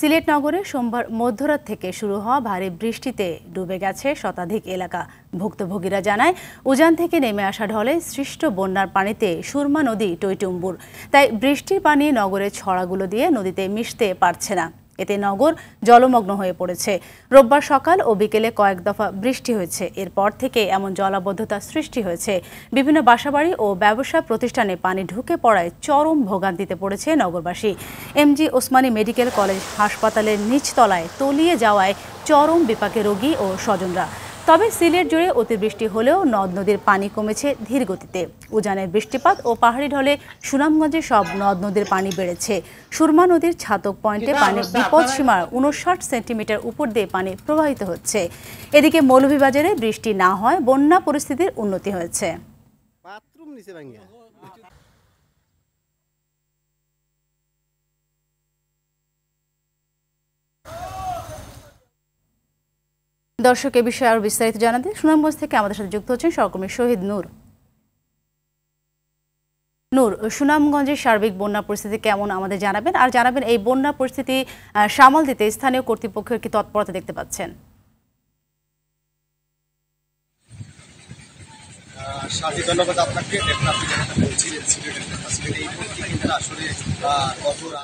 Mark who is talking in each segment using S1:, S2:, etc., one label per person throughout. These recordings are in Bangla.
S1: সিলেট নগরে সোমবার মধ্যরাত থেকে শুরু হওয়া ভারী বৃষ্টিতে ডুবে গেছে শতাধিক এলাকা। ভুক্তভোগীরা জানায়, উজান থেকে নেমে আসা ঢলে সৃষ্ট বন্যার পানিতে সুরমা নদী টইটুম্বুর। তাই বৃষ্টির পানি নগরের ছড়াগুলো দিয়ে নদীতে মিশতে পারছে না। এতে নগর জলমগ্ন হয়ে পড়েছে। রোববার সকাল ও বিকেলে কয়েক দফা বৃষ্টি হয়েছে। এরপর থেকে এমন জলাবদ্ধতা সৃষ্টি হয়েছে। বিভিন্ন বাসাবাড়ি ও ব্যবসা প্রতিষ্ঠানে পানি ঢুকে পড়ায় চরম ভোগান্তিতে পড়েছে নগরবাসী। এমজি ওসমানী মেডিকেল কলেজ হাসপাতালের নিচতলায় তলিয়ে যাওয়ায় চরম বিপাকে রোগী ও স্বজনরা। তবে সিলেট জুড়ে অতিবৃষ্টি হলেও নদ নদীর পানি কমেছে ধীর গতিতে। উজানের বৃষ্টিপাত ও পাহাড়ি ঢলে সুনামগঞ্জে সব নদ নদীর পানি বেড়েছে। সুরমা নদীর ছাতক পয়েন্টে পানির বিপদসীমার 59 সেন্টিমিটার উপর দিয়ে পানি প্রবাহিত হচ্ছে। এদিকে মৌলভীবাজারে বৃষ্টি না হয় বন্যা পরিস্থিতির উন্নতি হয়েছে। দর্শক, এ বিষয়ে আরো বিস্তারিত জানাতে সুনামগঞ্জ থেকে আমাদের সাথে যুক্ত হচ্ছেন সহকর্মী শহীদ নূর। সুনামগঞ্জের সার্বিক বন্যা পরিস্থিতি কেমন আমাদের জানাবেন, আর জানাবেন এই বন্যা পরিস্থিতি সামাল দিতে স্থানীয় কর্তৃপক্ষের কি তৎপরতা দেখতে পাচ্ছেন?
S2: ধন্যবাদ আপনাকে।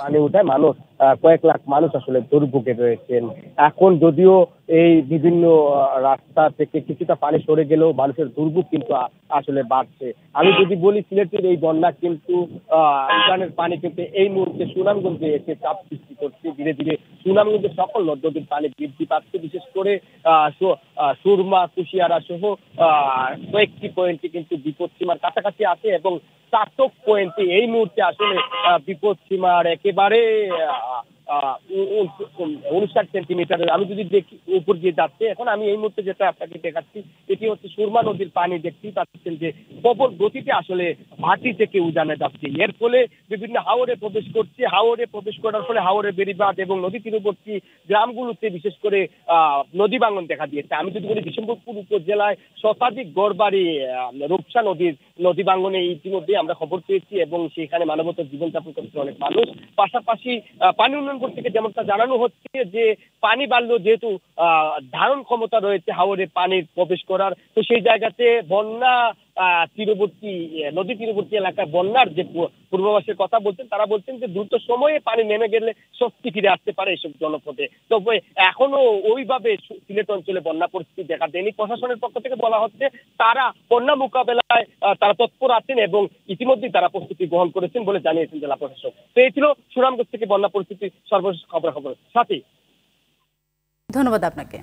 S2: পানি উঠায় মানুষ, কয়েক লাখ মানুষ আসলে দুর্ভোগে রয়েছেন। এখন যদিও এই বিভিন্ন রাস্তা থেকে কিছুটা পানি সরে গেলেও মানুষের দুর্ভোগ কিন্তু আসলে বাড়ছে। আমি যদি বলি, সিলেটের এই বন্যা কিন্তু উজানের পানি কিন্তু এই মুহূর্তে সুনামগঞ্জে এসে চাপ সৃষ্টি করছে। ধীরে ধীরে সুনামগঞ্জের সকল নদ নদীর পানি বৃদ্ধি পাচ্ছে। বিশেষ করে সুরমা, কুশিয়ারা সহ কয়েকটি পয়েন্টে কিন্তু বিপদসীমার কাছাকাছি আছে এবং চাতক পয়েন্টে এই মুহূর্তে আসলে বিপদসীমার একেবারে 59 সেন্টিমিটার আমি যদি দেখি উপর দিয়ে যাচ্ছে। এখন আমি এই মুহূর্তে যেটা আপনাকে দেখাচ্ছি, এটি হচ্ছে সুরমা নদীর পানি। দেখতেই পাচ্ছেন যে প্রবল গতিতে আসলে ভাটি থেকে উজানে যাচ্ছে। এর ফলে বিভিন্ন হাওরে প্রবেশ করছে। হাওরে প্রবেশ করার ফলে হাওরের বেড়িবাঁধ এবং নদী তীরবর্তী গ্রামগুলোতে বিশেষ করে নদী ভাঙন দেখা দিয়েছে। আমি যদি বলি, বিশম্বরপুর উপজেলায় শতাধিক গড়বাড়ি রূপসা নদীর নদী ভাঙনে ইতিমধ্যে আমরা খবর পেয়েছি এবং সেখানে মানবতার জীবনযাপন করছে অনেক মানুষ। পাশাপাশি পানি উন্নয়ন বোর্ড থেকে যেমনটা জানানো হচ্ছে যে পানি বাড়লেও যেহেতু ধারণ ক্ষমতা রয়েছে হাওরে পানির প্রবেশ করার, তো সেই জায়গাতে বন্যা তীরবর্তী নদী তীরবর্তী এলাকায় বন্যার যে পূর্বাভাসের কথা বলছেন, তারা বলছেন যে দ্রুত সময়ে পানি নেমে গেলে স্বস্তি ফিরে আসতে পারে এসব জনপদে। তবে এখনো ওইভাবে সিলেট অঞ্চলে বন্যা পরিস্থিতি দেখা দেয়নি। প্রশাসনের পক্ষ থেকে বলা হচ্ছে তারা বন্যা মোকাবেলায় তারা তৎপর আছেন এবং ইতিমধ্যেই তারা প্রস্তুতি গ্রহণ করেছেন বলে জানিয়েছেন জেলা প্রশাসক। তো এই ছিল সুনামগঞ্জ থেকে বন্যা পরিস্থিতি সর্বশেষ খবর। সাথে
S1: ধন্যবাদ আপনাকে।